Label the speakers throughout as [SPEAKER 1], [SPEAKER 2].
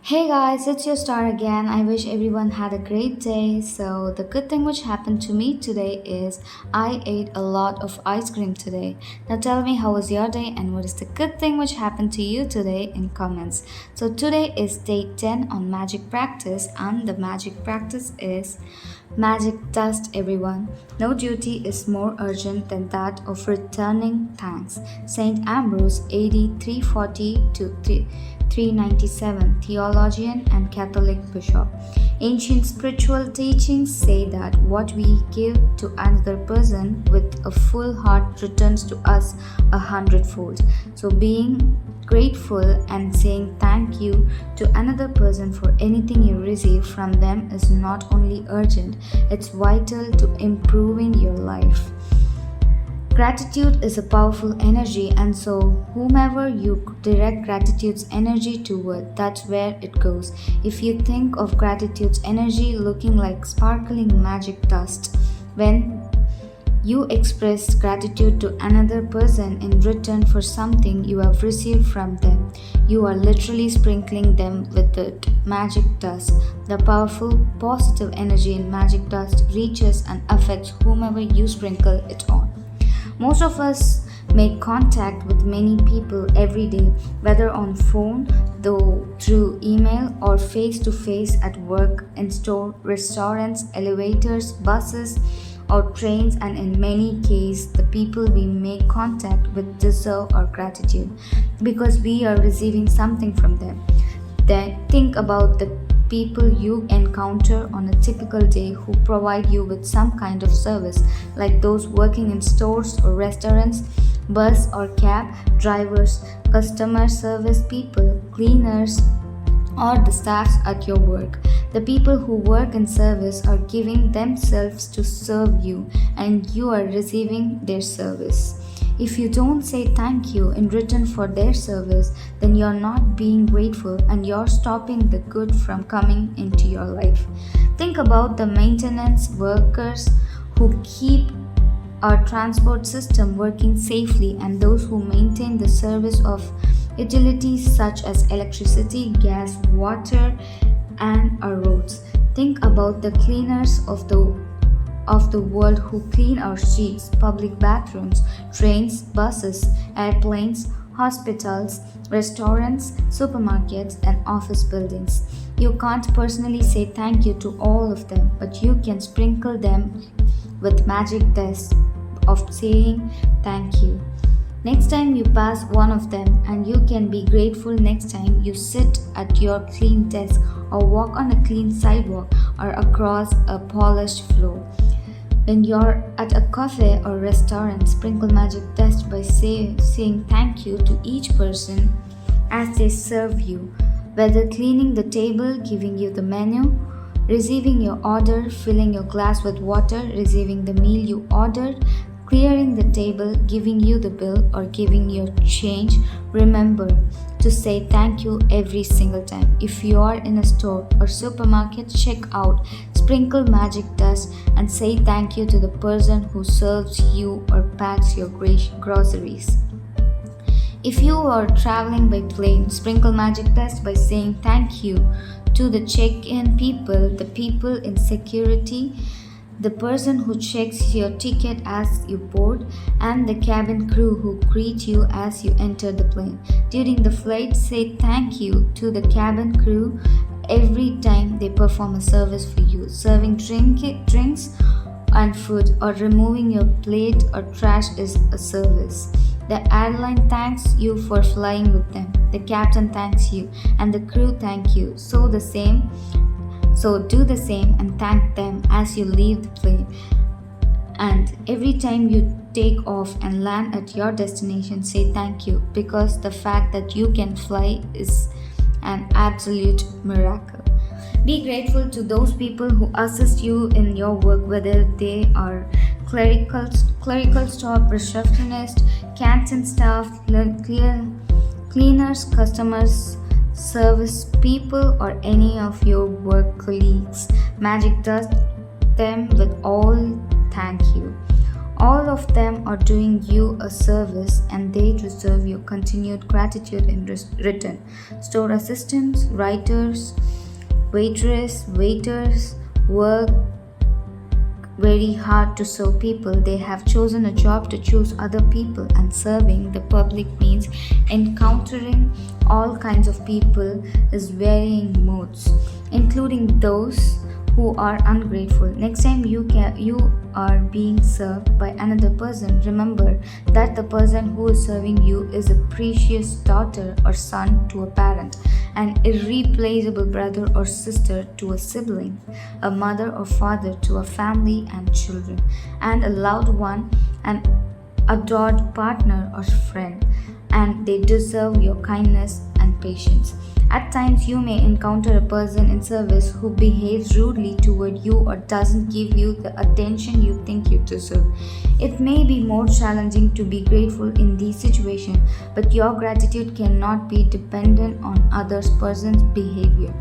[SPEAKER 1] Hey guys, it's your star again. I wish everyone had a great day. So, the good thing which happened to me today is I ate a lot of ice cream today. Now, tell me how was your day and what is the good thing which happened to you today in comments. So, today is day 10 on magic practice, and the magic practice is magic dust, everyone. No duty is more urgent than that of returning thanks. Saint Ambrose, AD 340 to 397, theologian and Catholic bishop. Ancient spiritual teachings say that what we give to another person with a full heart returns to us a hundredfold. So, being grateful and saying thank you to another person for anything you receive from them is not only urgent, it's vital to improving your life. Gratitude is a powerful energy, and so whomever you direct gratitude's energy toward, that's where it goes. If you think of gratitude's energy looking like sparkling magic dust, when you express gratitude to another person in return for something you have received from them, you are literally sprinkling them with the magic dust. The powerful positive energy in magic dust reaches and affects whomever you sprinkle it on. Most of us make contact with many people every day, whether on phone, though through email, or face to face at work, in store, restaurants, elevators, buses, or trains, and in many cases, the people we make contact with deserve our gratitude because we are receiving something from them. Then think about the people you encounter on a typical day who provide you with some kind of service, like those working in stores or restaurants, bus or cab drivers, customer service people, cleaners, or the staffs at your work. The people who work in service are giving themselves to serve you, and you are receiving their service. If you don't say thank you in return for their service, then you're not being grateful and you're stopping the good from coming into your life. Think about the maintenance workers who keep our transport system working safely and those who maintain the service of utilities such as electricity, gas, water, and our roads. Think about the cleaners of the world who clean our streets, public bathrooms, trains, buses, airplanes, hospitals, restaurants, supermarkets, and office buildings. You can't personally say thank you to all of them, but you can sprinkle them with magic dust of saying thank you. Next time you pass one of them, and you can be grateful next time you sit at your clean desk or walk on a clean sidewalk or across a polished floor. When you're at a cafe or restaurant, sprinkle magic dust by saying thank you to each person as they serve you, whether cleaning the table, giving you the menu, receiving your order, filling your glass with water, receiving the meal you ordered, clearing the table, giving you the bill, or giving your change. Remember to say thank you every single time. If you are in a store or supermarket, check out, sprinkle magic dust, and say thank you to the person who serves you or packs your groceries. If you are traveling by plane, sprinkle magic dust by saying thank you to the check-in people, the people in security, the person who checks your ticket as you board, and the cabin crew who greet you as you enter the plane. During the flight, say thank you to the cabin crew every time they perform a service for you, serving drinks and food, or removing your plate or trash is a service. The airline thanks you for flying with them. The captain thanks you, and the crew thank you. So do the same and thank them as you leave the plane. And every time you take off and land at your destination, say thank you because the fact that you can fly is an absolute miracle. Be grateful to those people who assist you in your work, whether they are clerical staff, receptionist, canteen staff, cleaners, customers, service people, or any of your work colleagues. Magic dust them with all thank you. All of them are doing you a service and they deserve your continued gratitude in return. Store assistants, writers, waiters work very hard to serve people. They have chosen a job to choose other people, and serving the public means encountering all kinds of people is varying modes, including those who are ungrateful. Next time you are being served by another person, remember that the person who is serving you is a precious daughter or son to a parent, an irreplaceable brother or sister to a sibling, a mother or father to a family and children, and a loved one, an adored partner or friend, and they deserve your kindness and patience. At times, you may encounter a person in service who behaves rudely toward you or doesn't give you the attention you think you deserve. It may be more challenging to be grateful in these situations, but your gratitude cannot be dependent on other person's behavior.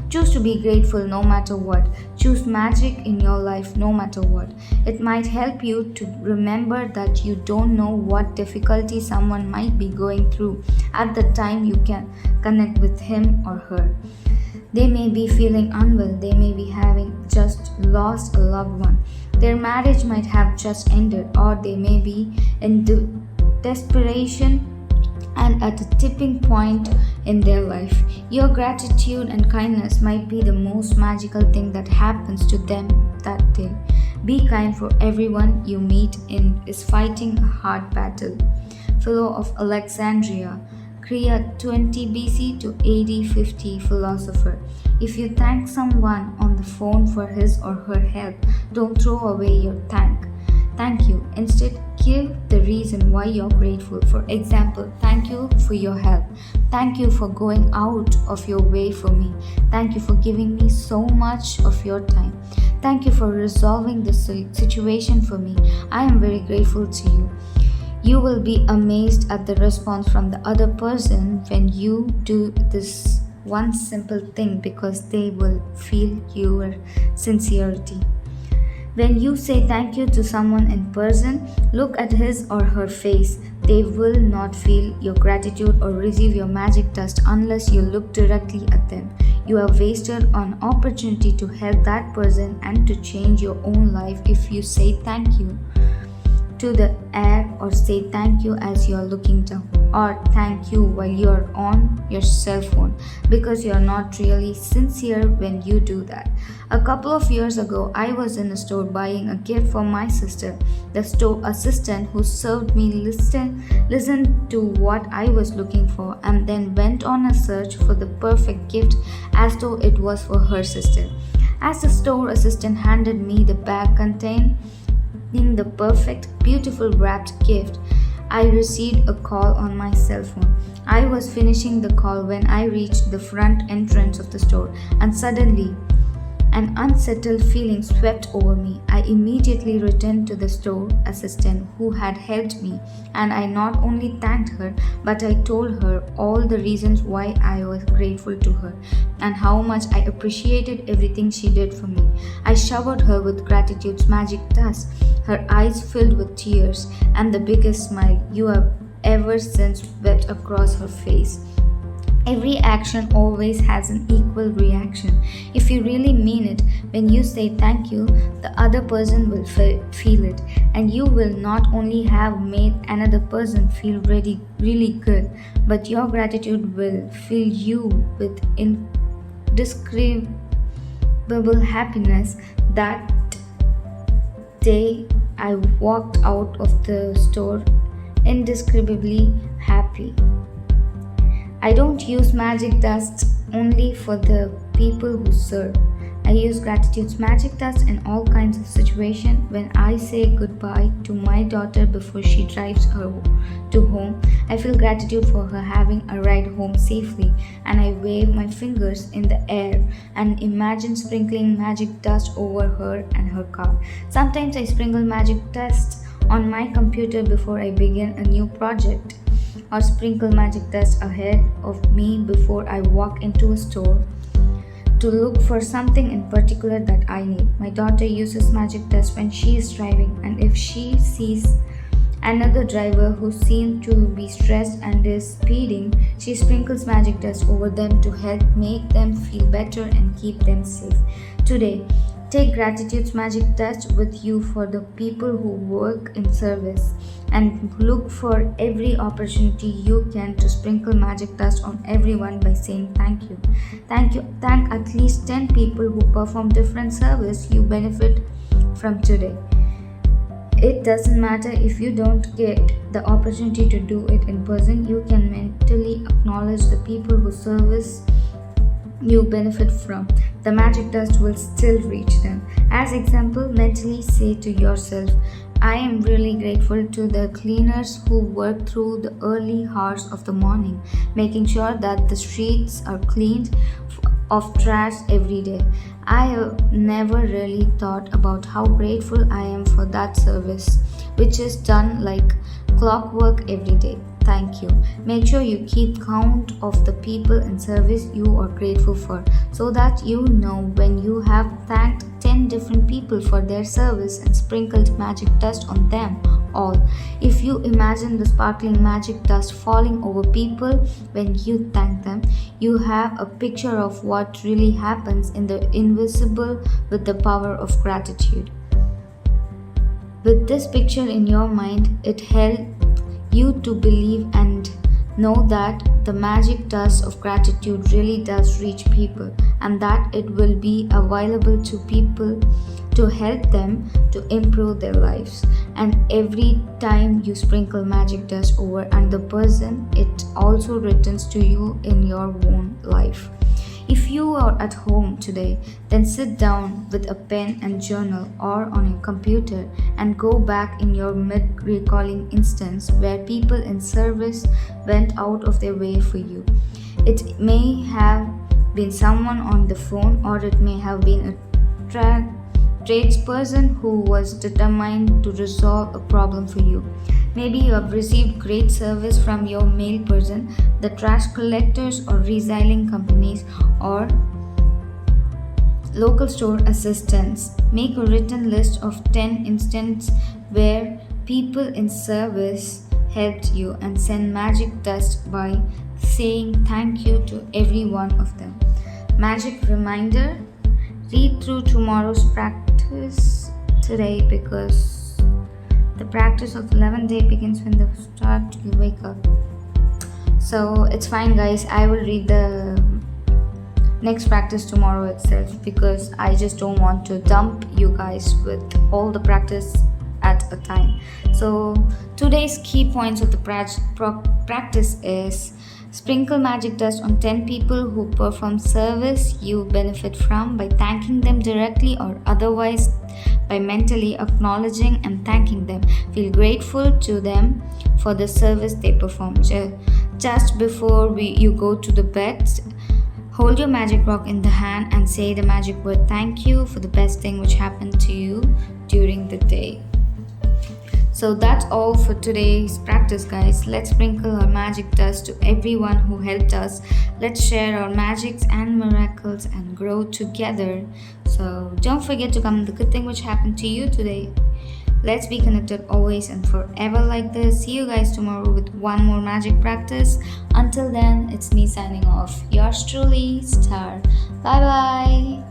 [SPEAKER 1] Choose to be grateful no matter what. Choose magic in your life no matter what. It might help you to remember that you don't know what difficulty someone might be going through at the time you can connect with him or her. They may be feeling unwell, they may be having just lost a loved one. Their marriage might have just ended, or they may be in desperation and at a tipping point in their life. Your gratitude and kindness might be the most magical thing that happens to them that day. Be kind, for everyone you meet in is fighting a hard battle. Philo of Alexandria, Crea 20 BC to AD 50 philosopher. If you thank someone on the phone for his or her help, don't throw away your thank you. Instead, give the reason why you're grateful. For example, thank you for your help. Thank you for going out of your way for me. Thank you for giving me so much of your time. Thank you for resolving the situation for me. I am very grateful to you. You will be amazed at the response from the other person when you do this one simple thing, because they will feel your sincerity. When you say thank you to someone in person, look at his or her face. They will not feel your gratitude or receive your magic dust unless you look directly at them. You have wasted an opportunity to help that person and to change your own life if you say thank you to the air, or say thank you as you're looking down, or thank you while you're on your cell phone, because you're not really sincere when you do that. A couple of years ago, I was in a store buying a gift for my sister. The store assistant who served me listened to what I was looking for and then went on a search for the perfect gift as though it was for her sister. As the store assistant handed me the bag containing the perfect, beautiful wrapped gift, I received a call on my cell phone. I was finishing the call when I reached the front entrance of the store, and suddenly an unsettled feeling swept over me. I immediately returned to the store assistant who had helped me, and I not only thanked her, but I told her all the reasons why I was grateful to her and how much I appreciated everything she did for me. I showered her with gratitude's magic dust. Her eyes filled with tears, and the biggest smile you have ever since swept across her face. Every action always has an equal reaction. If you really mean it, when you say thank you, the other person will feel it, and you will not only have made another person feel really good, but your gratitude will fill you with indescribable happiness. That day, I walked out of the store indescribably happy. I don't use magic dust only for the people who serve. I use gratitude's magic dust in all kinds of situations. When I say goodbye to my daughter before she drives her to home, I feel gratitude for her having a ride home safely, and I wave my fingers in the air and imagine sprinkling magic dust over her and her car. Sometimes I sprinkle magic dust on my computer before I begin a new project, or sprinkle magic dust ahead of me before I walk into a store. to look for something in particular that I need. My daughter uses magic dust when she is driving, and if she sees another driver who seems to be stressed and is speeding, she sprinkles magic dust over them to help make them feel better and keep them safe. Today, take gratitude's magic dust with you for the people who work in service, and look for every opportunity you can to sprinkle magic dust on everyone by saying thank you. Thank you. Thank at least 10 people who perform different service you benefit from today. It doesn't matter if you don't get the opportunity to do it in person, you can mentally acknowledge the people whose service you benefit from. The magic dust will still reach them. As example, mentally say to yourself, I am really grateful to the cleaners who work through the early hours of the morning, making sure that the streets are cleaned of trash every day. I have never really thought about how grateful I am for that service, which is done like clockwork every day. Thank you. Make sure you keep count of the people in service you are grateful for, so that you know when you have thanked 10 different people for their service and sprinkled magic dust on them all. If you imagine the sparkling magic dust falling over people when you thank them, you have a picture of what really happens in the invisible with the power of gratitude. With this picture in your mind, it helps you to believe and know that the magic dust of gratitude really does reach people, and that it will be available to people to help them to improve their lives. And every time you sprinkle magic dust over another person, it also returns to you in your own life. If you are at home today, then sit down with a pen and journal or on your computer and go back in your mid-recalling instance where people in service went out of their way for you. It may have been someone on the phone, or it may have been a tradesperson who was determined to resolve a problem for you. Maybe you have received great service from your mail person, the trash collectors or recycling companies, or local store assistants. Make a written list of 10 instances where people in service helped you, and send magic dust by saying thank you to every one of them. Magic reminder: read through tomorrow's practice today, because the practice of 11th day begins when the start you wake up. So it's fine, guys. I will read the next practice tomorrow itself, because I just don't want to dump you guys with all the practice at a time. So today's key points of the practice is: sprinkle magic dust on 10 people who perform service you benefit from by thanking them directly or otherwise by mentally acknowledging and thanking them. Feel grateful to them for the service they perform. Just before you go to the bed, hold your magic rock in the hand and say the magic word thank you for the best thing which happened to you during the day. So that's all for today's practice, guys. Let's sprinkle our magic dust to everyone who helped us. Let's share our magics and miracles and grow together. So don't forget to comment the good thing which happened to you today. Let's be connected always and forever like this. See you guys tomorrow with one more magic practice. Until then, it's me signing off. Yours truly, Star. Bye bye.